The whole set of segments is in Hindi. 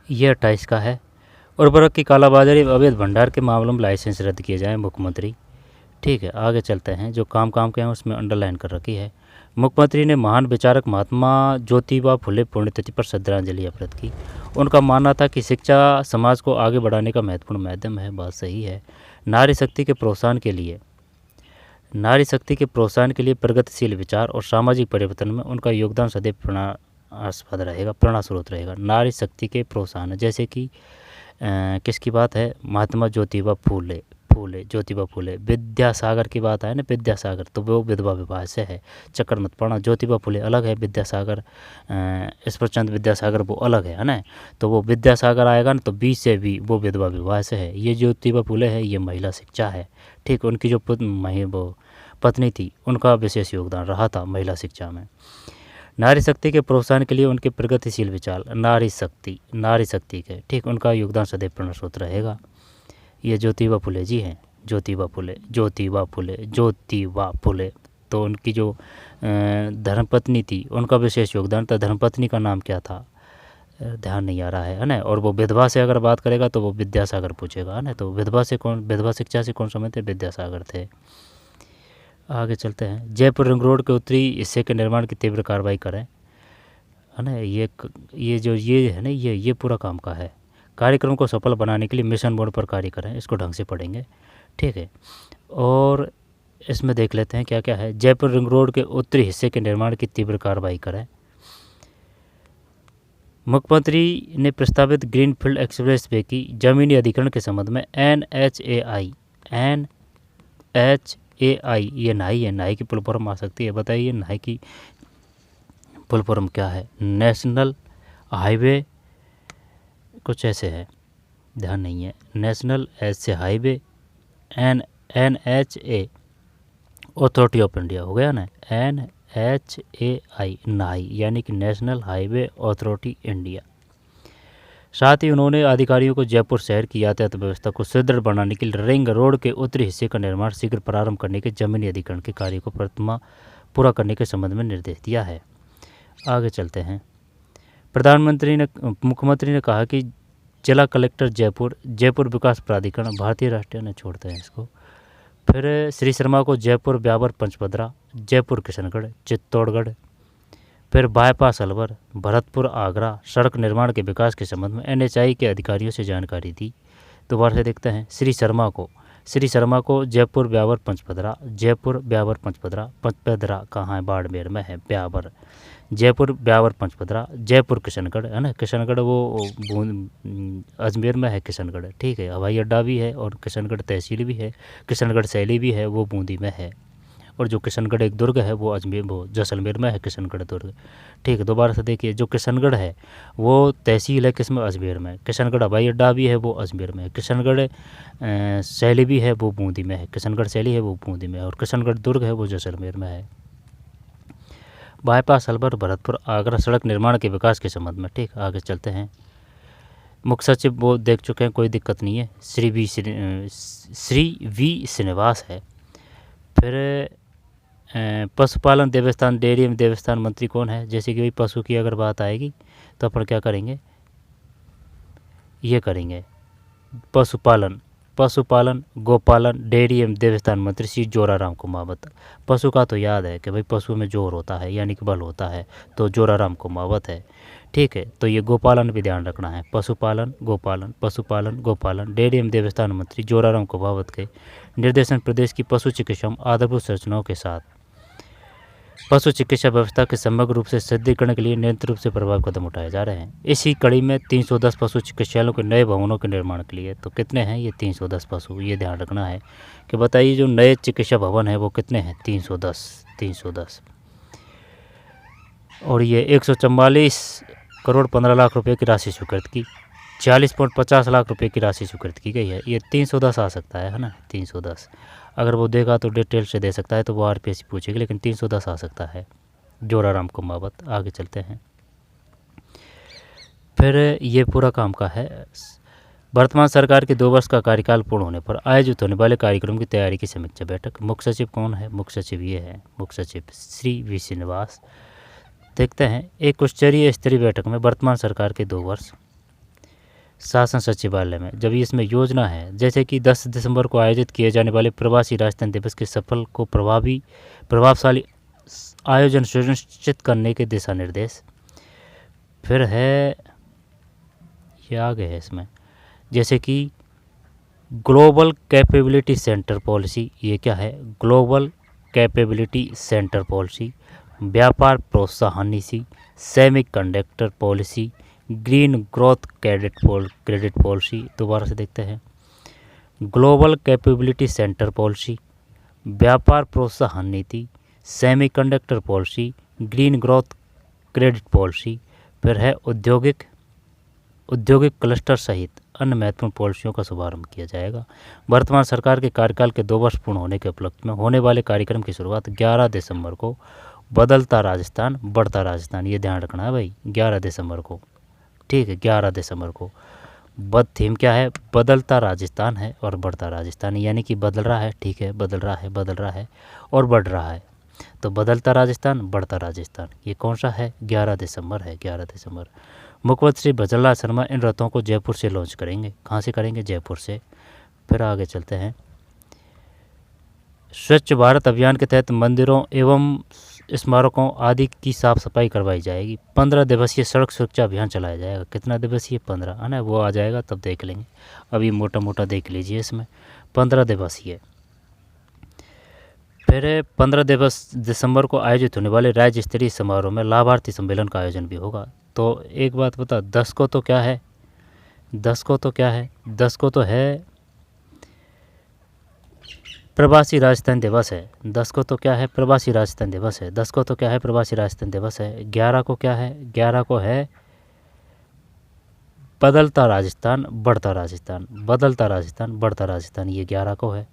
ये 28 का है। उर्वरक की कालाबाजारी अवैध भंडार के मामलों में लाइसेंस रद्द किए जाएं मुख्यमंत्री। ठीक है, आगे चलते हैं। जो काम काम के हैं उसमें अंडरलाइन कर रखी है। मुख्यमंत्री ने महान विचारक महात्मा ज्योतिबा फुले पुण्यतिथि पर श्रद्धांजलि अर्पित की। उनका मानना था कि शिक्षा समाज को आगे बढ़ाने का महत्वपूर्ण माध्यम है। बात सही है। नारी शक्ति के प्रोत्साहन के लिए प्रगतिशील विचार और सामाजिक परिवर्तन में उनका योगदान सदैव प्रेरणास्पद रहेगा, प्रेरणा स्रोत रहेगा। नारी शक्ति के प्रोत्साहन, जैसे कि किसकी बात है? महात्मा ज्योतिबा फूले। विद्यासागर की बात है ना, विद्यासागर, तो वो विधवा विवाह से है, चक्कर मत पड़ना। ज्योतिबा फूले अलग है, विद्यासागर ईश्वरचंद विद्यासागर वो अलग है ना। तो वो विद्यासागर आएगा ना, तो बी से भी वो विधवा विवाह से है। ये ज्योतिबा फूले है, ये महिला शिक्षा है। ठीक, उनकी जो वो पत्नी थी, उनका विशेष योगदान रहा था महिला शिक्षा में। नारी शक्ति के प्रोत्साहन के लिए उनके प्रगतिशील विचार, नारी शक्ति के, ठीक, उनका योगदान सदैव प्रेरणा स्रोत रहेगा। ये ज्योतिबा फुले जी हैं, ज्योतिबा फुले। तो उनकी जो धर्मपत्नी थी, उनका विशेष योगदान था। धर्मपत्नी का नाम क्या था? ध्यान नहीं आ रहा है ना। और वो विधवा से अगर बात करेगा तो वो विद्यासागर पूछेगा, है ना। तो विधवा शिक्षा से कौन समझते? विद्यासागर थे। आगे चलते हैं। जयपुर रिंग रोड के उत्तरी हिस्से के निर्माण की तीव्र कार्रवाई करें, है ना। ये है ना, ये पूरा काम का है। कार्यक्रम को सफल बनाने के लिए मिशन मोड पर कार्य करें। इसको ढंग से पढ़ेंगे, ठीक है। और इसमें देख लेते हैं क्या क्या है। जयपुर रिंग रोड के उत्तरी हिस्से के निर्माण की तीव्र कार्रवाई करें। मुख्यमंत्री ने प्रस्तावित ग्रीनफील्ड एक्सप्रेस वे की जमीनी अधिग्रहण के संबंध में NHAI, ये नाई है, नाई की फुल फॉर्म आ सकती है, बताइए नाई की फुल फॉर्म क्या है? नेशनल हाईवे कुछ ऐसे है, ध्यान नहीं है। नेशनल ऐसे highway NHA authority of India हो गया ना, NHAI, नाई यानी कि नेशनल हाईवे अथॉरिटी इंडिया। साथ ही उन्होंने अधिकारियों को जयपुर शहर की यातायात व्यवस्था को सुदृढ़ बनाने के लिए रिंग रोड के उत्तरी हिस्से का निर्माण शीघ्र प्रारंभ करने के जमीनी अधिग्रहण के कार्य को पूरा करने के संबंध में निर्देश दिया है। आगे चलते हैं। मुख्यमंत्री ने कहा कि जिला कलेक्टर जयपुर विकास प्राधिकरण, भारतीय राष्ट्रीय ने छोड़ते हैं इसको। फिर श्री शर्मा को जयपुर ब्यावर पंचपदरा, जयपुर किशनगढ़, चित्तौड़गढ़। फिर बाईपास अलवर, भरतपुर आगरा सड़क निर्माण के विकास के संबंध में NHAI के अधिकारियों से जानकारी दी। दोबारा से देखते हैं। श्री शर्मा को जयपुर ब्यावर पंचपदरा, पंचपदरा कहाँ है? बाड़मेर में है, ब्यावर। जयपुर ब्यावर पंचपदरा, जयपुर किशनगढ़, है ना। किशनगढ़ वो अजमेर में है किशनगढ़, ठीक है। हवाई अड्डा भी है और किशनगढ़ तहसील भी है। किशनगढ़ शैली भी है, वो बूंदी में है। और जो किशनगढ़ एक दुर्ग है वो जैसलमेर में है, किशनगढ़ दुर्ग, ठीक है। दोबारा से देखिए, जो किशनगढ़ है वो तहसील है किसमें? अजमेर में। किशनगढ़ हवाई अड्डा भी है, वो अजमेर में है। किशनगढ़ शैली भी है, वो बूंदी में है। किशनगढ़ शैली है वो बूंदी में है। और किशनगढ़ दुर्ग है वो जैसलमेर में है। बाईपास अलवर, भरतपुर आगरा सड़क निर्माण के विकास के संबंध में, ठीक। आगे चलते हैं। मुख्य सचिव वो देख चुके हैं, कोई दिक्कत नहीं है। श्री वी श्रीनिवास है। फिर पशुपालन देवस्थान डेयरी एवं देवस्थान मंत्री कौन है? जैसे कि भाई पशु की अगर बात आएगी तो अपन क्या करेंगे? ये करेंगे पशुपालन गोपालन डेयरी एवं देवस्थान मंत्री श्री जोराराम कुमावत। पशु का तो याद है कि भाई पशु में जोर होता है यानी कि बल होता है, तो जोराराम कुमावत है, ठीक है। तो ये गोपालन भी ध्यान रखना है। पशुपालन गोपालन डेयरी एवं देवस्थान मंत्री जोराराम कुमावत के निर्देशन प्रदेश की पशु चिकित्सा आधारभूत संरचनाओं के साथ पशु चिकित्सा व्यवस्था के समग्र रूप से सुदृढ़ीकरण के लिए निरंतर रूप से प्रभावी कदम उठाए जा रहे हैं। इसी कड़ी में 310 पशु चिकित्सालयों के नए भवनों के निर्माण के लिए, तो कितने हैं ये? 310 पशु, ये ध्यान रखना है कि बताइए जो नए चिकित्सा भवन है वो कितने हैं? 310। और ये 144 करोड़ 15 लाख रुपए की राशि स्वीकृत की, 40.50 लाख रुपए की राशि स्वीकृत की गई है। ये 310 आ सकता है ना, 310। अगर वो देगा तो डिटेल से दे सकता है, तो वो RPSC पूछेगी, लेकिन 310 आ सकता है। जोराराम कुमावत। आगे चलते हैं। फिर ये पूरा काम का है। वर्तमान सरकार के 2 वर्ष का कार्यकाल पूर्ण होने पर आयोजित होने वाले कार्यक्रम की तैयारी की समीक्षा बैठक। मुख्य सचिव कौन है? मुख्य सचिव ये है, मुख्य सचिव श्री वी श्रीनिवास। देखते हैं। एक उच्च स्तरीय बैठक में वर्तमान सरकार के 2 वर्ष शासन सचिवालय में। जब इसमें योजना है जैसे कि 10 दिसंबर को आयोजित किए जाने वाले प्रवासी राजस्थान दिवस के सफल को प्रभावशाली आयोजन सुनिश्चित करने के दिशा निर्देश। फिर है ये आगे है इसमें जैसे कि ग्लोबल कैपेबिलिटी सेंटर पॉलिसी। ये क्या है? ग्लोबल कैपेबिलिटी सेंटर पॉलिसी, व्यापार प्रोत्साहन नीति, semiconductor policy, green growth credit policy. दोबारा से देखते हैं। ग्लोबल कैपेबिलिटी सेंटर पॉलिसी, व्यापार प्रोत्साहन नीति, semiconductor policy, green growth credit policy. फिर है औद्योगिक क्लस्टर सहित अन्य महत्वपूर्ण पॉलिसियों का शुभारंभ किया जाएगा। वर्तमान सरकार के कार्यकाल के 2 वर्ष पूर्ण होने के उपलक्ष्य में होने वाले कार्यक्रम की शुरुआत 11 दिसंबर को बदलता राजस्थान बढ़ता राजस्थान, ये ध्यान रखना है भाई, 11 दिसंबर को, ठीक है, 11 दिसंबर को। थीम क्या है? बदलता राजस्थान है और बढ़ता राजस्थान, यानी कि बदल रहा है, ठीक है, बदल रहा है और बढ़ रहा है। तो बदलता राजस्थान बढ़ता राजस्थान, ये कौन सा है? 11 दिसंबर है, 11 दिसंबर। मुख्यमंत्री श्री भजनलाल शर्मा इन रथों को जयपुर से लॉन्च करेंगे। कहाँ से करेंगे? जयपुर से। फिर आगे चलते हैं। स्वच्छ भारत अभियान के तहत मंदिरों एवं स्मारकों आदि की साफ सफाई करवाई जाएगी। 15 दिवसीय सड़क सुरक्षा अभियान चलाया जाएगा। कितना दिवसीय? 15, है ना, वो आ जाएगा तब देख लेंगे, अभी मोटा मोटा देख लीजिए इसमें 15 दिवसीय। फिर 15 दिसंबर को आयोजित होने वाले राज्य स्तरीय समारोह में लाभार्थी सम्मेलन का आयोजन भी होगा। तो एक बात बता, 10 को तो क्या है? 10 को तो है प्रवासी राजस्थान दिवस है। 10 को तो क्या है? प्रवासी राजस्थान दिवस है। 10 को तो क्या है? प्रवासी राजस्थान दिवस है। 11 को क्या है? 11 को है बदलता राजस्थान बढ़ता राजस्थान, बदलता राजस्थान बढ़ता राजस्थान, ये 11 को है।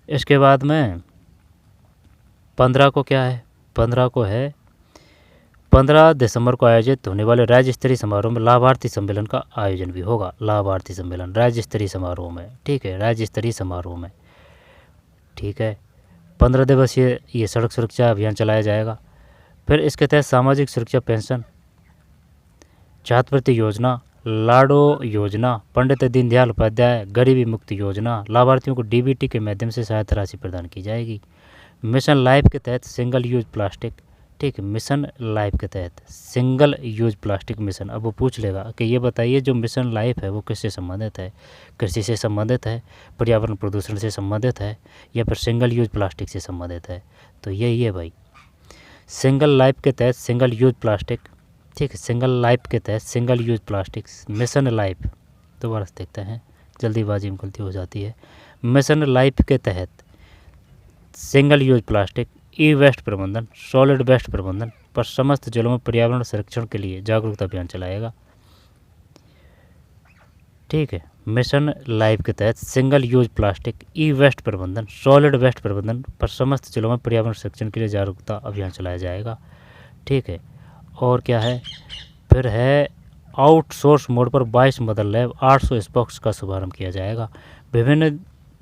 इसके बाद में 15 को क्या है? 15 को है 15 दिसंबर को आयोजित होने वाले राज्य स्तरीय समारोह में लाभार्थी सम्मेलन का आयोजन भी होगा। लाभार्थी सम्मेलन राज्य स्तरीय समारोह में, ठीक है, राज्य स्तरीय समारोह में, ठीक है। 15 दिवसीय ये सड़क सुरक्षा अभियान चलाया जाएगा। फिर इसके तहत सामाजिक सुरक्षा पेंशन, छात्रवृत्ति योजना, लाडो योजना, पंडित दीनदयाल उपाध्याय गरीबी मुक्ति योजना, लाभार्थियों को डीबीटी के माध्यम से सहायता राशि प्रदान की जाएगी। मिशन लाइफ के तहत सिंगल यूज प्लास्टिक, ठीक है, मिशन लाइफ के तहत सिंगल यूज प्लास्टिक मिशन। अब वो पूछ लेगा कि ये बताइए जो मिशन लाइफ है वो किससे संबंधित है? कृषि से संबंधित है, पर्यावरण प्रदूषण से संबंधित है, या फिर सिंगल यूज प्लास्टिक से संबंधित है? तो यही है भाई, सिंगल लाइफ के तहत सिंगल यूज प्लास्टिक, ठीक है, सिंगल लाइफ के तहत single use plastic, mission life. दोबारा से देखते हैं, जल्दीबाजी में गलती हो जाती है। मिशन लाइफ के तहत सिंगल यूज प्लास्टिक, ई वेस्ट प्रबंधन, सॉलिड वेस्ट प्रबंधन पर समस्त जिलों में पर्यावरण संरक्षण के लिए जागरूकता अभियान चलाएगा, ठीक है। मिशन लाइफ के तहत सिंगल यूज प्लास्टिक, ई वेस्ट प्रबंधन, सॉलिड वेस्ट प्रबंधन पर समस्त जिलों में पर्यावरण संरक्षण के लिए जागरूकता अभियान चलाया जाएगा, ठीक है। और क्या है? फिर है आउटसोर्स मोड पर 22 मदर लैब 800 स्पॉक्स का शुभारंभ किया जाएगा। विभिन्न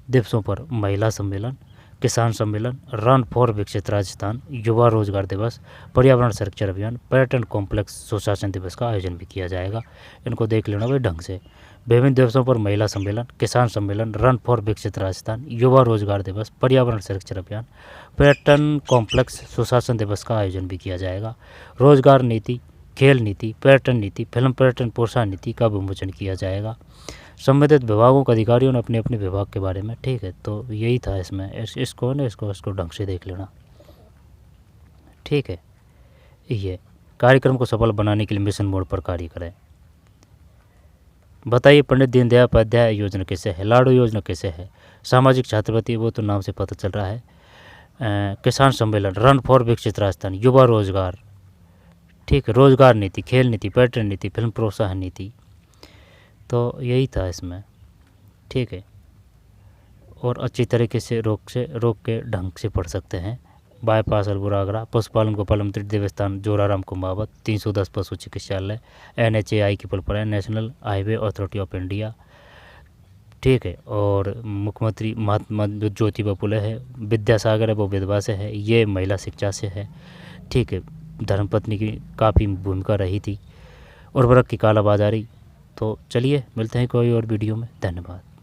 दिवसों पर महिला सम्मेलन, किसान सम्मेलन, रन फॉर विकसित राजस्थान, युवा रोजगार दिवस, पर्यावरण संरक्षण अभियान, पर्यटन कॉम्प्लेक्स सुशासन दिवस का आयोजन भी किया जाएगा। इनको देख लेना भाई ढंग से। विभिन्न दिवसों पर महिला सम्मेलन, किसान सम्मेलन, रन फॉर विकसित राजस्थान, युवा रोजगार दिवस, पर्यावरण संरक्षण अभियान, पर्यटन कॉम्प्लेक्स सुशासन दिवस का आयोजन भी किया जाएगा। रोजगार नीति, खेल नीति, पर्यटन नीति, फिल्म पर्यटन प्रोत्साहन नीति का विमोचन किया जाएगा। संबंधित विभागों के अधिकारियों ने अपने अपने विभाग के बारे में, ठीक है। तो यही था इसमें, इसको ढंग से देख लेना, ठीक है। ये कार्यक्रम को सफल बनाने के लिए मिशन मोड पर कार्य करें। बताइए पंडित दीनदयाल उपाध्याय योजना कैसे है, लाडो योजना कैसे है, सामाजिक छात्रवृत्ति वो तो नाम से पता चल रहा है, किसान सम्मेलन, रन फॉर विकसित राजस्थान, युवा रोजगार, ठीक है, रोजगार नीति, खेल नीति, पर्यटन नीति, फिल्म प्रोत्साहन नीति। तो यही था इसमें, ठीक है। और अच्छी तरीके से रोक के ढंग से पढ़ सकते हैं। बाईपास अलपुरा आगरा, पशुपालन गोपालन मंत्री देवस्थान जोराराम कुंभावत, 310 पशु चिकित्सालय, NHAI की पुलपरा, national highway authority of India, ठीक है। और मुख्यमंत्री महात्मा ज्योतिबा फुले है, विद्यासागर है वो विधवा से है, ये महिला शिक्षा से है, ठीक है। धर्मपत्नी की काफ़ी भूमिका रही थी। उर्वरक की कालाबाजारी, तो चलिए मिलते हैं कोई और वीडियो में। धन्यवाद।